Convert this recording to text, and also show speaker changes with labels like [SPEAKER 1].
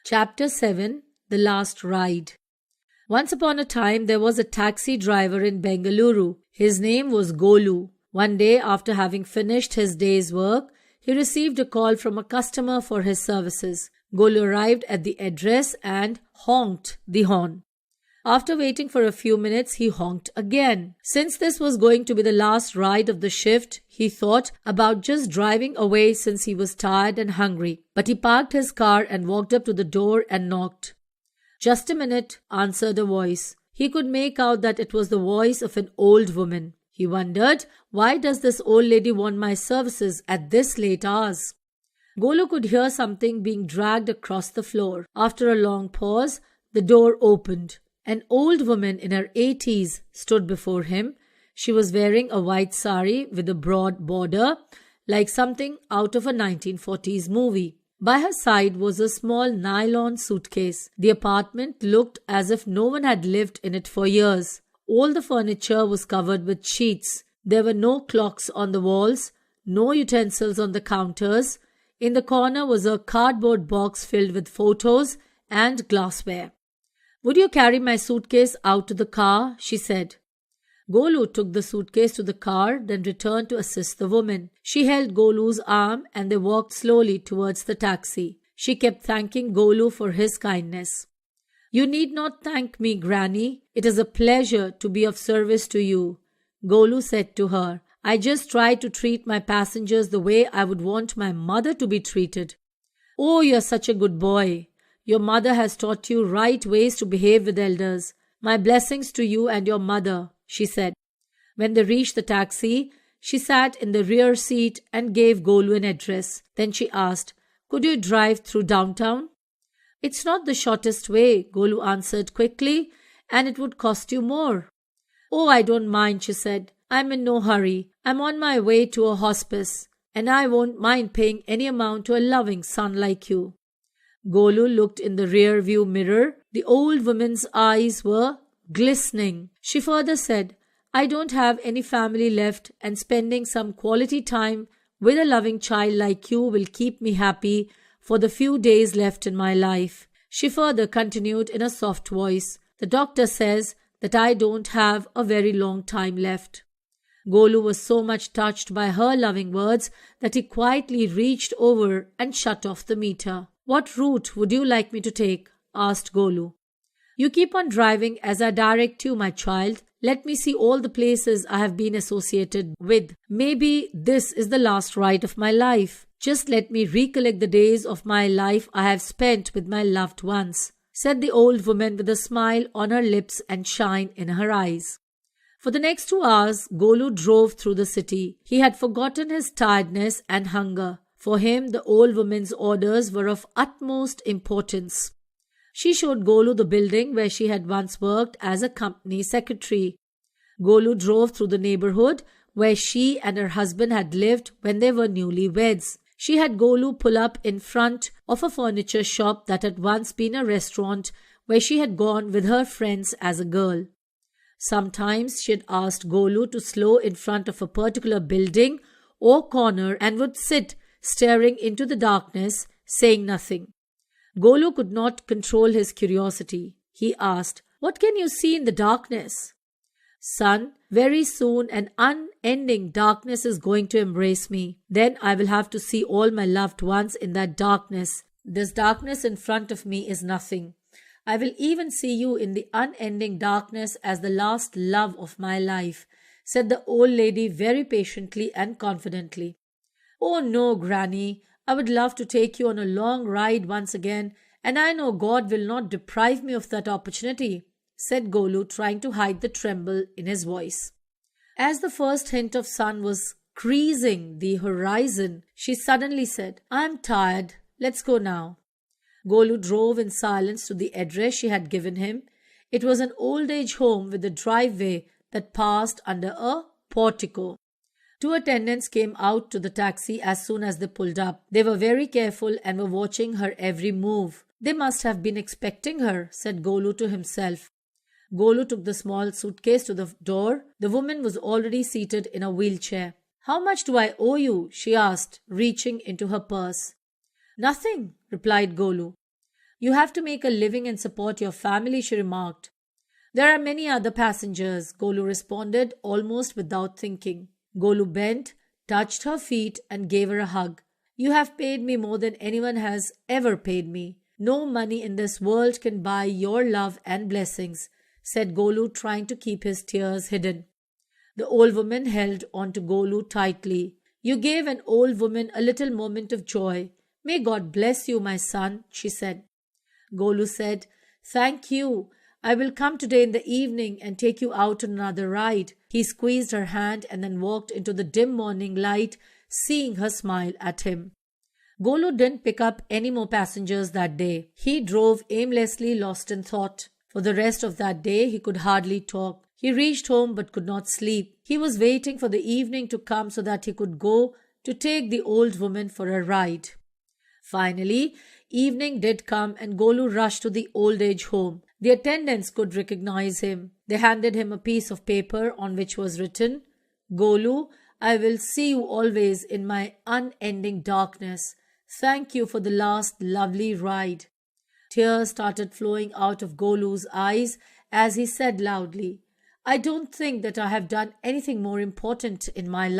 [SPEAKER 1] Chapter 7 The Last Ride. Once upon a time there was a taxi driver in Bengaluru. His name was Golu. One day, after having finished his day's work, he received a call from a customer for his services. Golu arrived at the address and honked the horn. After waiting for a few minutes, he honked again. Since this was going to be the last ride of the shift, he thought about just driving away since he was tired and hungry. But he parked his car and walked up to the door and knocked. "Just a minute," answered a voice. He could make out that it was the voice of an old woman. He wondered, why does this old lady want my services at this late hours? Golu could hear something being dragged across the floor. After a long pause, the door opened. An old woman in her 80s stood before him. She was wearing a white sari with a broad border, like something out of a 1940s movie. By her side was a small nylon suitcase. The apartment looked as if no one had lived in it for years. All the furniture was covered with sheets. There were no clocks on the walls, no utensils on the counters. In the corner was a cardboard box filled with photos and glassware. "Would you carry my suitcase out to the car?" she said. Golu took the suitcase to the car, then returned to assist the woman. She held Golu's arm and they walked slowly towards the taxi. She kept thanking Golu for his kindness. "You need not thank me, Granny. It is a pleasure to be of service to you," Golu said to her. "I just try to treat my passengers the way I would want my mother to be treated." "Oh, you're such a good boy. Your mother has taught you right ways to behave with elders. My blessings to you and your mother," she said. When they reached the taxi, she sat in the rear seat and gave Golu an address. Then she asked, "Could you drive through downtown?" "It's not the shortest way," Golu answered quickly, "and it would cost you more." "Oh, I don't mind," she said. "I'm in no hurry. I'm on my way to a hospice, and I won't mind paying any amount to a loving son like you." Golu looked in the rear view mirror. The old woman's eyes were glistening. She further said, "I don't have any family left, and spending some quality time with a loving child like you will keep me happy for the few days left in my life." She further continued in a soft voice, "The doctor says that I don't have a very long time left." Golu was so much touched by her loving words that he quietly reached over and shut off the meter. "What route would you like me to take?" asked Golu. "You keep on driving as I direct you, my child. Let me see all the places I have been associated with. Maybe this is the last ride of my life. Just let me recollect the days of my life I have spent with my loved ones," said the old woman with a smile on her lips and shine in her eyes. For the next 2 hours, Golu drove through the city. He had forgotten his tiredness and hunger. For him, the old woman's orders were of utmost importance. She showed Golu the building where she had once worked as a company secretary. Golu drove through the neighborhood where she and her husband had lived when they were newlyweds. She had Golu pull up in front of a furniture shop that had once been a restaurant where she had gone with her friends as a girl. Sometimes she had asked Golu to slow in front of a particular building or corner and would sit staring into the darkness, saying nothing. Golu could not control his curiosity. He asked, "What can you see in the darkness?" "Son, very soon an unending darkness is going to embrace me. Then I will have to see all my loved ones in that darkness. This darkness in front of me is nothing. I will even see you in the unending darkness as the last love of my life," said the old lady very patiently and confidently. "Oh no, Granny, I would love to take you on a long ride once again, and I know God will not deprive me of that opportunity," said Golu, trying to hide the tremble in his voice. As the first hint of sun was creasing the horizon, she suddenly said, "I'm tired. Let's go now." Golu drove in silence to the address she had given him. It was an old-age home with a driveway that passed under a portico. 2 attendants came out to the taxi as soon as they pulled up. They were very careful and were watching her every move. "They must have been expecting her," said Golu to himself. Golu took the small suitcase to the door. The woman was already seated in a wheelchair. "How much do I owe you?" she asked, reaching into her purse. "Nothing," replied Golu. You have to make a living and support your family, she remarked. There are many other passengers, Golu responded almost without thinking. Golu bent, touched her feet, and gave her a hug. You have paid me more than anyone has ever paid me. No money in this world can buy your love and blessings, said Golu, trying to keep his tears hidden. The old woman held on to Golu tightly. You gave an old woman a little moment of joy. May God bless you, my son, she said. Golu said, Thank you. I will come today in the evening and take you out on another ride. He squeezed her hand and then walked into the dim morning light, seeing her smile at him. Golu didn't pick up any more passengers that day. He drove aimlessly, lost in thought. For the rest of that day, he could hardly talk. He reached home but could not sleep. He was waiting for the evening to come so that he could go to take the old woman for a ride. Finally, evening did come and Golu rushed to the old age home. The attendants could recognize him. They handed him a piece of paper on which was written, Golu, I will see you always in my unending darkness. Thank you for the last lovely ride. Tears started flowing out of Golu's eyes as he said loudly, I don't think that I have done anything more important in my life.